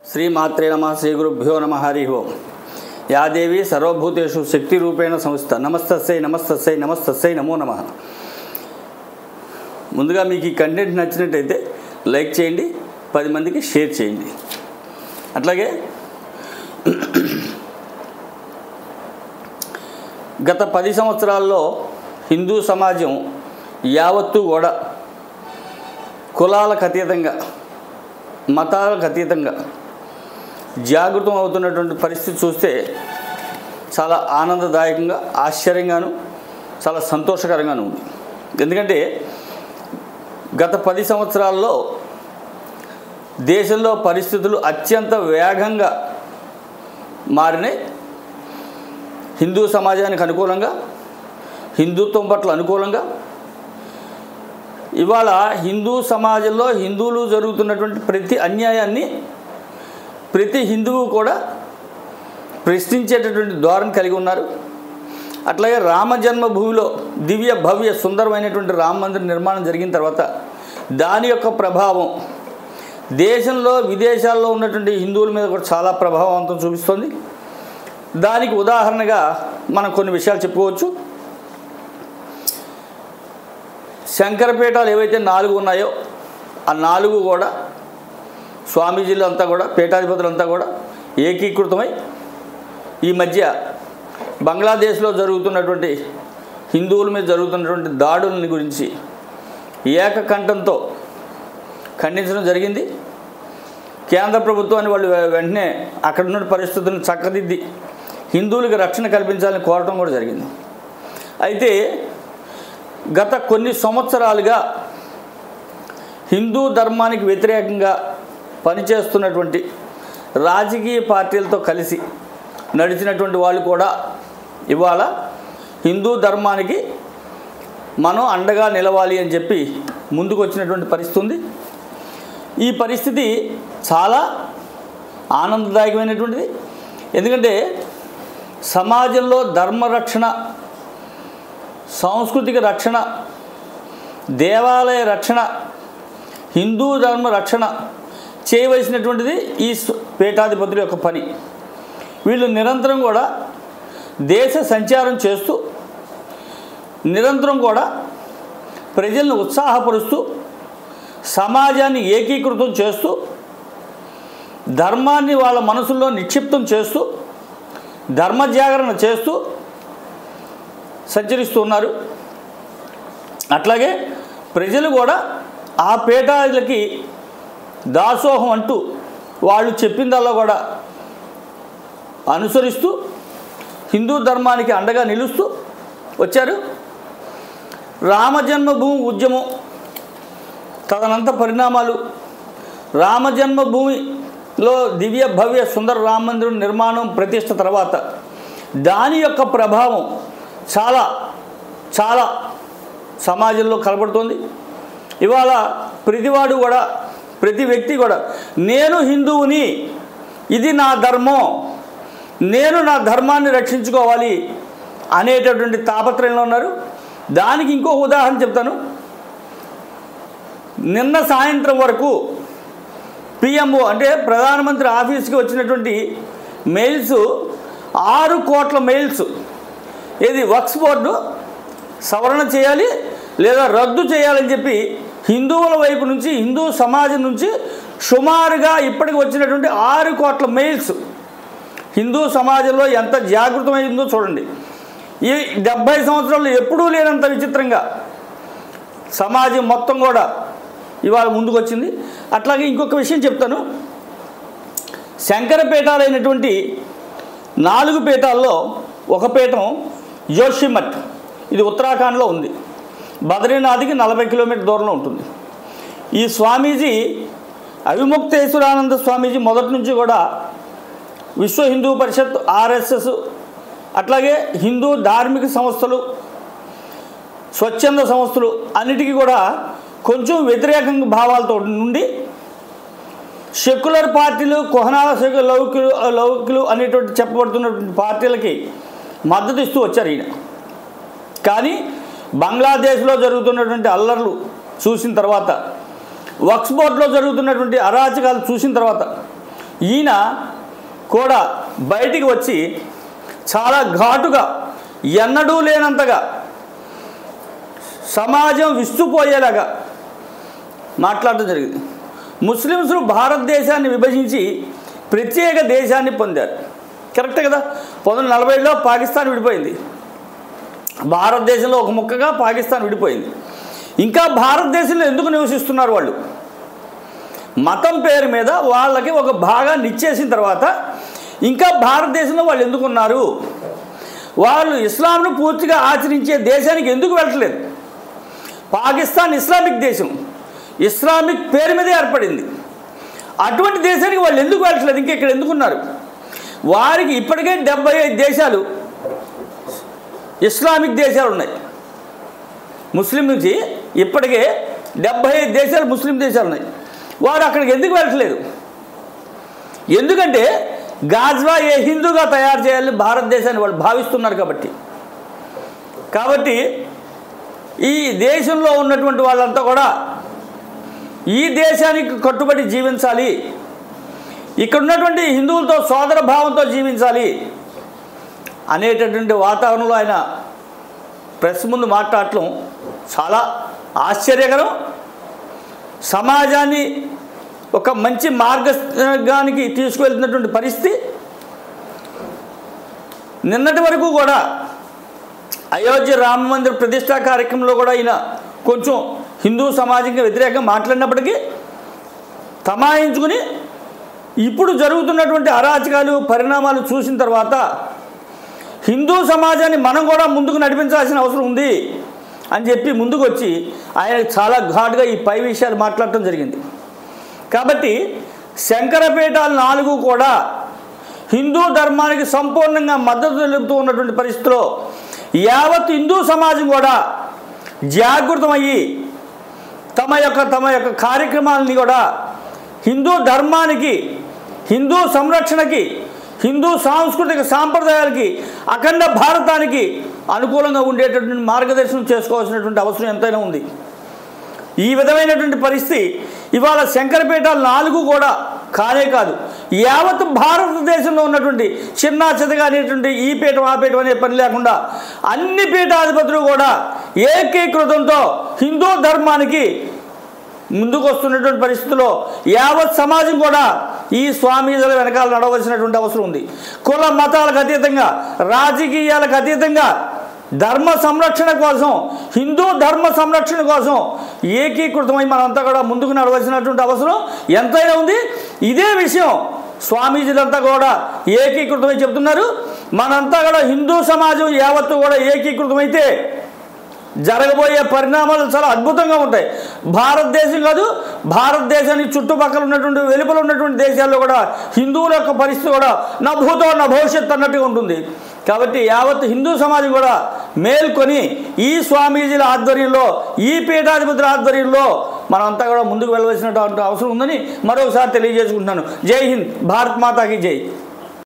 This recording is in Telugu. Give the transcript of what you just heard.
श्रीमात्रे नमः श्री गुरुभ्यो नमः हरि ओम। या देवी सर्वभूतेषु शक्ति रूपेण संस्थिता नमस्तस्यै नमस्तस्यै नमस्तस्यै नमो नमः। ముందుగా మీకు ఈ కంటెంట్ నచ్చినట్లయితే లైక్ చేయండి, 10 మందికి షేర్ చేయండి. అట్లాగే గత 10 సంవత్సరాల్లో హిందూ సమాజం యావత్తు కూడా కులాలకు అతీతంగా మతాలకు అతీతంగా జాగృతం అవుతున్నటువంటి పరిస్థితి చూస్తే చాలా ఆనందదాయకంగా, ఆశ్చర్యంగాను, చాలా సంతోషకరంగాను ఉంది. ఎందుకంటే గత 10 సంవత్సరాల్లో దేశంలో పరిస్థితులు అత్యంత వేగంగా మారినాయి. హిందూ సమాజానికి అనుకూలంగా, హిందుత్వం పట్ల అనుకూలంగా. ఇవాళ హిందూ సమాజంలో హిందువులు జరుగుతున్నటువంటి ప్రతి అన్యాయాన్ని ప్రతి హిందువు కూడా ప్రశ్నించేటటువంటి ధోరణి కలిగి ఉన్నారు. అట్లాగే రామ జన్మభూమిలో దివ్య భవ్య సుందరమైనటువంటి రామ మందిర నిర్మాణం జరిగిన తర్వాత దాని యొక్క ప్రభావం దేశంలో విదేశాల్లో ఉన్నటువంటి హిందువుల మీద కూడా చాలా ప్రభావవంతం చూపిస్తుంది. దానికి ఉదాహరణగా మనం కొన్ని విషయాలు చెప్పుకోవచ్చు. శంకరపీఠాలు ఏవైతే 4 ఉన్నాయో ఆ 4 కూడా స్వామీజీలు అంతా కూడా, పీఠాధిపతులంతా కూడా ఏకీకృతమై ఈ మధ్య బంగ్లాదేశ్లో జరుగుతున్నటువంటి హిందువుల మీద జరుగుతున్నటువంటి దాడులని గురించి ఏకకంఠంతో ఖండించడం జరిగింది. కేంద్ర ప్రభుత్వాన్ని వాళ్ళు వెంటనే అక్కడ ఉన్న పరిస్థితులను చక్కదిద్ది హిందువులకు రక్షణ కల్పించాలని కోరటం కూడా జరిగింది. అయితే గత కొన్ని సంవత్సరాలుగా హిందూ ధర్మానికి వ్యతిరేకంగా పనిచేస్తున్నటువంటి రాజకీయ పార్టీలతో కలిసి నడిచినటువంటి వాళ్ళు కూడా ఇవాళ హిందూ ధర్మానికి మనం అండగా నిలవాలి అని చెప్పి ముందుకు వచ్చినటువంటి పరిస్థితి ఉంది. ఈ పరిస్థితి చాలా ఆనందదాయకమైనటువంటిది. ఎందుకంటే సమాజంలో ధర్మరక్షణ, సాంస్కృతిక రక్షణ, దేవాలయ రక్షణ, హిందూ ధర్మ రక్షణ చేయవలసినటువంటిది ఈ పీఠాధిపతుల యొక్క పని. వీళ్ళు నిరంతరం కూడా దేశ సంచారం చేస్తూ, నిరంతరం కూడా ప్రజలను ఉత్సాహపరుస్తూ, సమాజాన్ని ఏకీకృతం చేస్తూ, ధర్మాన్ని వాళ్ళ మనసుల్లో నిక్షిప్తం చేస్తూ, ధర్మజాగరణ చేస్తూ సంచరిస్తూ ఉన్నారు. అట్లాగే ప్రజలు కూడా ఆ పీఠాలకి దాసోహం అంటూ వాళ్ళు చెప్పిందల్లా కూడా అనుసరిస్తూ హిందూ ధర్మానికి అండగా నిలుస్తూ వచ్చారు. రామజన్మభూమి ఉద్యమం తదనంత పరిణామాలు, రామజన్మభూమిలో దివ్య భవ్య సుందర రామ మందిరం నిర్మాణం ప్రతిష్ట తర్వాత దాని యొక్క ప్రభావం చాలా చాలా సమాజంలో కనబడుతోంది. ఇవాళ ప్రతివాడు కూడా, ప్రతి వ్యక్తి కూడా నేను హిందువుని, ఇది నా ధర్మం, నేను నా ధర్మాన్ని రక్షించుకోవాలి అనేటటువంటి తాపత్రయంలో ఉన్నారు. దానికి ఇంకో ఉదాహరణ చెప్తాను. నిన్న సాయంత్రం వరకు పిఎంఓ అంటే ప్రధానమంత్రి ఆఫీస్కి వచ్చినటువంటి మెయిల్స్ 6 కోట్ల మెయిల్స్. ఏది వక్ఫ్ బోర్డు సవరణ చేయాలి లేదా రద్దు చేయాలని చెప్పి హిందువుల వైపు నుంచి, హిందూ సమాజం నుంచి సుమారుగా ఇప్పటికి వచ్చినటువంటి 6 కోట్ల మెయిల్స్. హిందూ సమాజంలో ఎంత జాగృతమైందో చూడండి. ఈ 70 సంవత్సరాలు ఎప్పుడూ లేనంత విచిత్రంగా సమాజం మొత్తం కూడా ఇవాళ ముందుకు వచ్చింది. అట్లాగే ఇంకొక విషయం చెప్తాను. శంకరపీఠాలైనటువంటి 4 పీఠాల్లో ఒక పీఠం జోషిమఠ్, ఇది ఉత్తరాఖండ్లో ఉంది. బద్రీనాథ్కి 40 కిలోమీటర్ దూరంలో ఉంటుంది. ఈ స్వామీజీ అవిముక్తేశ్వరానంద స్వామీజీ మొదటి నుంచి కూడా విశ్వ హిందూ పరిషత్, ఆర్ఎస్ఎస్, అట్లాగే హిందూ ధార్మిక సంస్థలు, స్వచ్ఛంద సంస్థలు అన్నిటికీ కూడా కొంచెం వ్యతిరేకంగా భావాలతో నుండి సెక్యులర్ పార్టీలు, కుహనాల లౌకికులు అనేటువంటి చెప్పబడుతున్నటువంటి పార్టీలకి మద్దతు ఇస్తూ వచ్చారు ఈయన. కానీ బంగ్లాదేశ్లో జరుగుతున్నటువంటి అల్లర్లు చూసిన తర్వాత, వక్ఫ్ బోర్డులో జరుగుతున్నటువంటి అరాచకాలు చూసిన తర్వాత ఈయన కూడా బయటికి వచ్చి చాలా ఘాటుగా ఎన్నడూ లేనంతగా సమాజం విస్తుపోయేలాగా మాట్లాడటం జరిగింది. ముస్లిమ్స్లు భారతదేశాన్ని విభజించి ప్రత్యేక దేశాన్ని పొందారు. కరెక్టే కదా. 1940లో పాకిస్తాన్ విడిపోయింది. భారతదేశంలో ఒక ముక్కగా పాకిస్తాన్ విడిపోయింది. ఇంకా భారతదేశంలో ఎందుకు నివసిస్తున్నారు వాళ్ళు? మతం పేరు మీద వాళ్ళకి ఒక భాగాన్ని ఇచ్చేసిన తర్వాత ఇంకా భారతదేశంలో వాళ్ళు ఎందుకున్నారు? వాళ్ళు ఇస్లాంను పూర్తిగా ఆచరించే దేశానికి ఎందుకు వెళ్ళట్లేదు? పాకిస్తాన్ ఇస్లామిక్ దేశం, ఇస్లామిక్ పేరు మీదే ఏర్పడింది. అటువంటి దేశానికి వాళ్ళు ఎందుకు వెళ్ళట్లేదు? ఇంకా ఇక్కడ ఎందుకున్నారు? వారికి ఇప్పటికే 75 దేశాలు ఇస్లామిక్ దేశాలు ఉన్నాయి. ముస్లిం నుంచి ఇప్పటికే 75 దేశాలు ముస్లిం దేశాలు ఉన్నాయి. వారు అక్కడికి ఎందుకు వెళ్ళట్లేదు? ఎందుకంటే గాజ్వా ఏ హిందూగా తయారు చేయాలని భారతదేశాన్ని వాళ్ళు భావిస్తున్నారు కాబట్టి ఈ దేశంలో ఉన్నటువంటి వాళ్ళంతా కూడా ఈ దేశానికి కట్టుబడి జీవించాలి, ఇక్కడ ఉన్నటువంటి హిందువులతో సోదర భావంతో జీవించాలి అనేటటువంటి వాతావరణంలో ఆయన ప్రెస్ ముందు మాట్లాడటం చాలా ఆశ్చర్యకరం. సమాజాన్ని ఒక మంచి మార్గానికి తీసుకువెళ్తున్నటువంటి పరిస్థితి. నిన్నటి వరకు కూడా అయోధ్య రామ మందిర ప్రతిష్టా కార్యక్రమంలో కూడా ఈయన కొంచెం హిందూ సమాజంకి వ్యతిరేకంగా మాట్లాడినప్పటికీ తమాయించుకుని ఇప్పుడు జరుగుతున్నటువంటి అరాచకాలు పరిణామాలు చూసిన తర్వాత హిందూ సమాజాన్ని మనం కూడా ముందుకు నడిపించాల్సిన అవసరం ఉంది అని చెప్పి ముందుకు వచ్చి ఆయన చాలా ఘాటుగా ఈ పై విషయాలు మాట్లాడటం జరిగింది. కాబట్టి శంకరపీఠాలు 4 కూడా హిందూ ధర్మానికి సంపూర్ణంగా మద్దతు తెలుపుతూ ఉన్నటువంటి పరిస్థితిలో యావత్ హిందూ సమాజం కూడా జాగృతమయ్యి తమ యొక్క కార్యక్రమాలని కూడా హిందూ ధర్మానికి, హిందూ సంరక్షణకి, హిందూ సాంస్కృతిక సాంప్రదాయాలకి, అఖండ భారతానికి అనుకూలంగా ఉండేటటువంటి మార్గదర్శనం చేసుకోవాల్సినటువంటి అవసరం ఎంతైనా ఉంది. ఈ విధమైనటువంటి పరిస్థితి ఇవాళ శంకరపీఠాలు 4 కూడా కానే కాదు, యావత్ భారతదేశంలో ఉన్నటువంటి చిన్నా చితగా అనేటువంటి ఈ పీఠం ఆ పీఠం అనే పని లేకుండా అన్ని పీఠాధిపతులు కూడా ఏకీకృతంతో హిందూ ధర్మానికి ముందుకు వస్తున్నటువంటి పరిస్థితుల్లో యావత్ సమాజం కూడా ఈ స్వామీజీల వెనకాల నడవలసినటువంటి అవసరం ఉంది. కుల మతాలకు అతీతంగా, రాజకీయాలకు అతీతంగా ధర్మ సంరక్షణ కోసం, హిందూ ధర్మ సంరక్షణ కోసం ఏకీకృతమై మనంతా కూడా ముందుకు నడవలసినటువంటి అవసరం ఎంతైనా ఉంది. ఇదే విషయం స్వామీజీలంతా కూడా ఏకీకృతమై చెబుతున్నారు. మనంతా కూడా హిందూ సమాజం యావత్తు కూడా ఏకీకృతమైతే జరగబోయే పరిణామాలు చాలా అద్భుతంగా ఉంటాయి. భారతదేశం కాదు, భారతదేశానికి చుట్టుపక్కల ఉన్నటువంటి వెలుపల ఉన్నటువంటి దేశాల్లో కూడా హిందువుల యొక్క పరిస్థితి కూడా నా భూతో నా భవిష్యత్తు అన్నట్టుగా ఉంటుంది. కాబట్టి యావత్ హిందూ సమాజం కూడా మేల్కొని ఈ స్వామీజీల ఆధ్వర్యంలో, ఈ పీఠాధిపతుల ఆధ్వర్యంలో మనమంతా కూడా ముందుకు వెళ్ళవలసినటువంటి అవసరం ఉందని మరొకసారి తెలియజేసుకుంటున్నాను. జై హింద్, భారత్ మాతాకి జై.